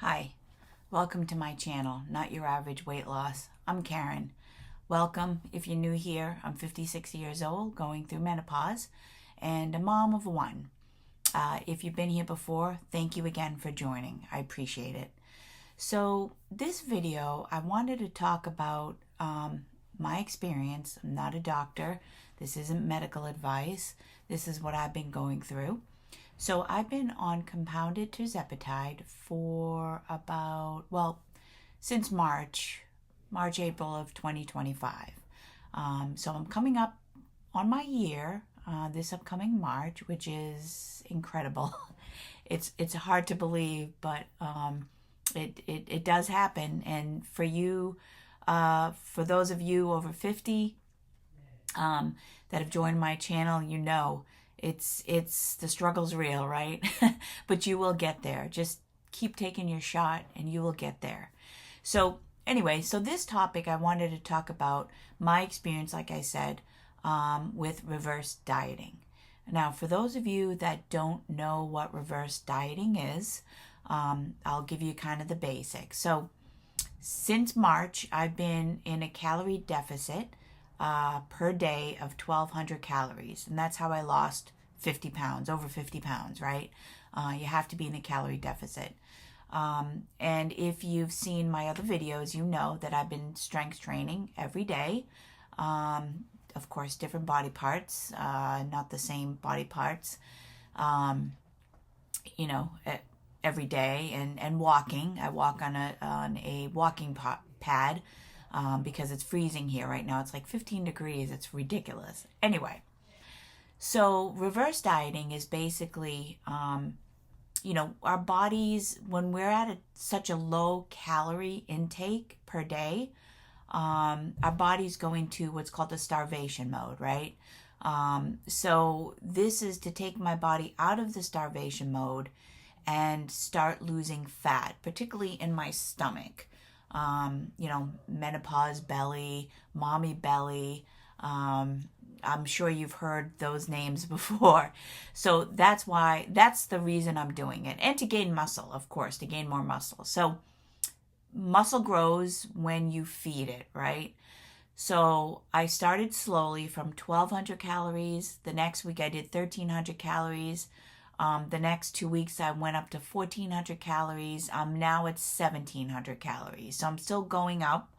Hi, welcome to my channel, Not Your Average Weight Loss. I'm Karen. Welcome if you're new here. I'm 56 years old, going through menopause, and a mom of one. If you've been here before, thank you again for joining. I appreciate it. So this video, I wanted to talk about my experience. I'm not a doctor. This isn't medical advice. This is what I've been going through. So I've been on compounded tirzepatide for since April of 2025. So I'm coming up on my year this upcoming March, which is incredible. It's hard to believe, but it does happen. And for you, for those of you over 50 that have joined my channel, you know it's the struggle's real, right? But you will get there. Just keep taking your shot and you will get there. So anyway, so this topic, I wanted to talk about my experience, like I said, with reverse dieting. Now, for those of you that don't know what reverse dieting is, I'll give you kind of the basics. So since March, I've been in a calorie deficit per day of 1,200 calories. And that's how I lost 50 pounds, over 50 pounds, right? You have to be in a calorie deficit. And if you've seen my other videos, you know that I've been strength training every day. Of course, different body parts, not the same body parts, every day, and walking. I walk on a walking pad. Because it's freezing here right now. It's like 15 degrees. It's ridiculous. Anyway, so reverse dieting is basically, our bodies, when we're at such a low calorie intake per day, our body's go into what's called a starvation mode, right? So this is to take my body out of the starvation mode and start losing fat, particularly in my stomach. Menopause belly, mommy belly. I'm sure you've heard those names before. So that's the reason I'm doing it. And to gain muscle, of course, to gain more muscle. So muscle grows when you feed it, right? So I started slowly from 1,200 calories. The next week I did 1,300 calories. The next 2 weeks, I went up to 1,400 calories. Now it's 1,700 calories. So I'm still going up.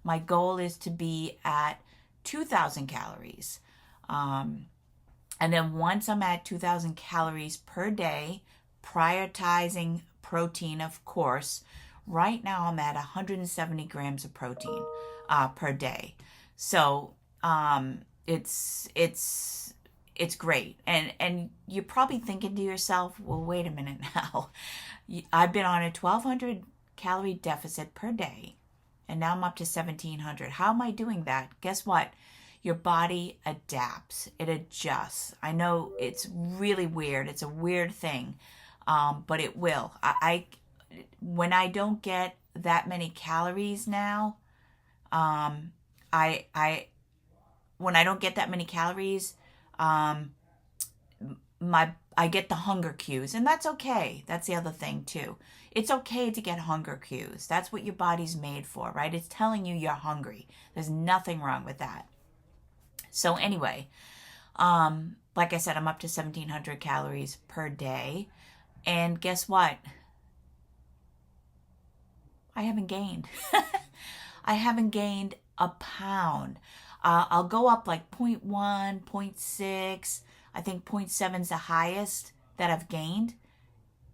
My goal is to be at 2,000 calories. And then once I'm at 2,000 calories per day, prioritizing protein, of course, right now I'm at 170 grams of protein per day. So it's great. And you're probably thinking to yourself, well, wait a minute now. I've been on a 1,200 calorie deficit per day, and now I'm up to 1,700. How am I doing that? Guess what? Your body adapts. It adjusts. I know it's really weird. It's a weird thing, but it will. When I don't get that many calories now, when I don't get that many calories, I get the hunger cues, and that's okay. That's the other thing too. It's okay to get hunger cues. That's what your body's made for, right? It's telling you you're hungry. There's nothing wrong with that. So anyway, like I said, I'm up to 1,700 calories per day, and guess what? I haven't gained. I haven't gained a pound. I'll go up like 0.1, 0.6. I think 0.7 is the highest that I've gained.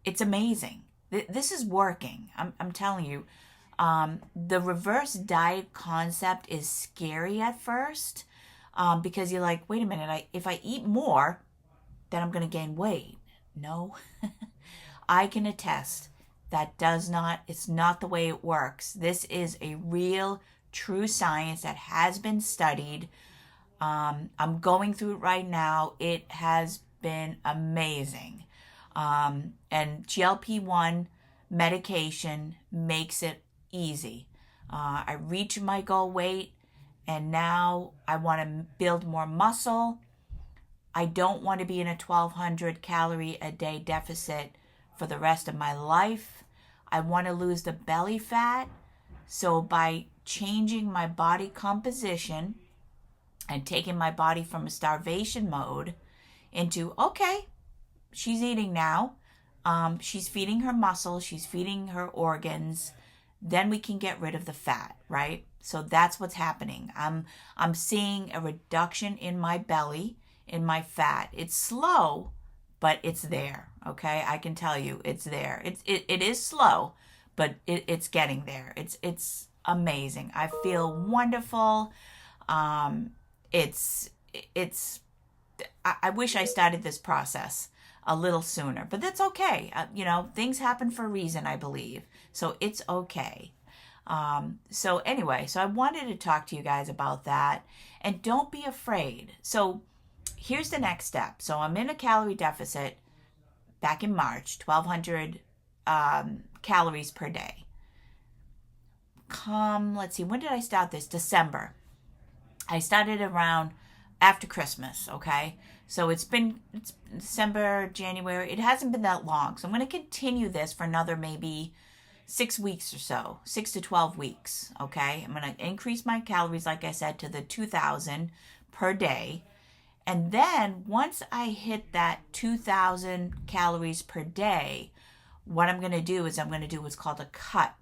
It's amazing. This is working. I'm telling you. The reverse diet concept is scary at first because you're like, wait a minute, if I eat more, then I'm going to gain weight. No. I can attest it's not the way it works. This is a real true science that has been studied. I'm going through it right now. It has been amazing. And GLP-1 medication makes it easy. I reached my goal weight, and now I want to build more muscle. I don't want to be in a 1,200 calorie a day deficit for the rest of my life. I want to lose the belly fat. So by changing my body composition and taking my body from a starvation mode into, okay, she's eating now. She's feeding her muscles. She's feeding her organs. Then we can get rid of the fat, right? So that's what's happening. I'm seeing a reduction in my belly, in my fat. It's slow, but it's there. Okay, I can tell you, it's there. It is slow, but it's getting there. It's amazing. I feel wonderful. It's I wish I started this process a little sooner, but that's okay. You know, things happen for a reason, I believe. So it's okay. So anyway, so I wanted to talk to you guys about that, and don't be afraid. So here's the next step. So I'm in a calorie deficit back in March, 1,200 calories per day. Let's see, when did I start this? December. I started around after Christmas, okay? So it's December, January. It hasn't been that long. So I'm going to continue this for another maybe 6 weeks or so, 6 to 12 weeks, okay? I'm going to increase my calories, like I said, to the 2,000 per day. And then once I hit that 2,000 calories per day, what I'm going to do is I'm going to do what's called a cut,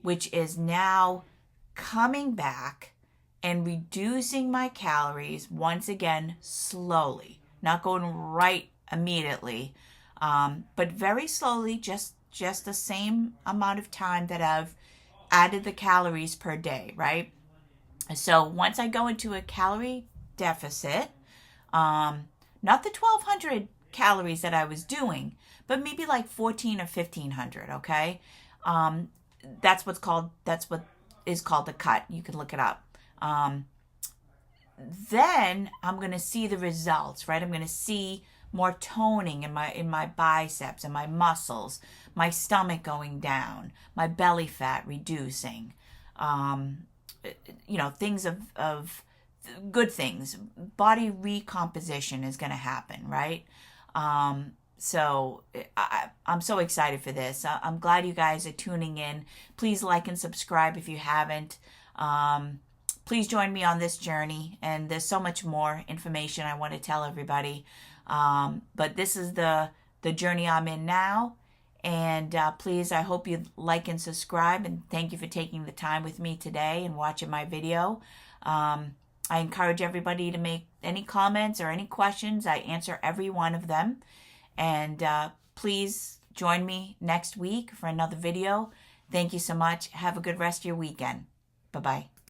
which is now coming back and reducing my calories once again slowly, not going right immediately, but very slowly, just the same amount of time that I've added the calories per day, right? So once I go into a calorie deficit, not the 1,200 calories that I was doing, but maybe like 1,400 or 1,500, okay? That's what is called the cut. You can look it up. Then I'm going to see the results, right? I'm going to see more toning in my biceps and my muscles, my stomach going down, my belly fat reducing, you know, things of good things. Body recomposition is going to happen, right? So I'm so excited for this. I'm glad you guys are tuning in. Please like and subscribe if you haven't. Please join me on this journey, and there's so much more information I want to tell everybody. But this is the journey I'm in now, and please, I hope you like and subscribe, and thank you for taking the time with me today and watching my video. I encourage everybody to make any comments or any questions. I answer every one of them, and please join me next week for another video. Thank you so much. Have a good rest of your weekend. Bye-bye.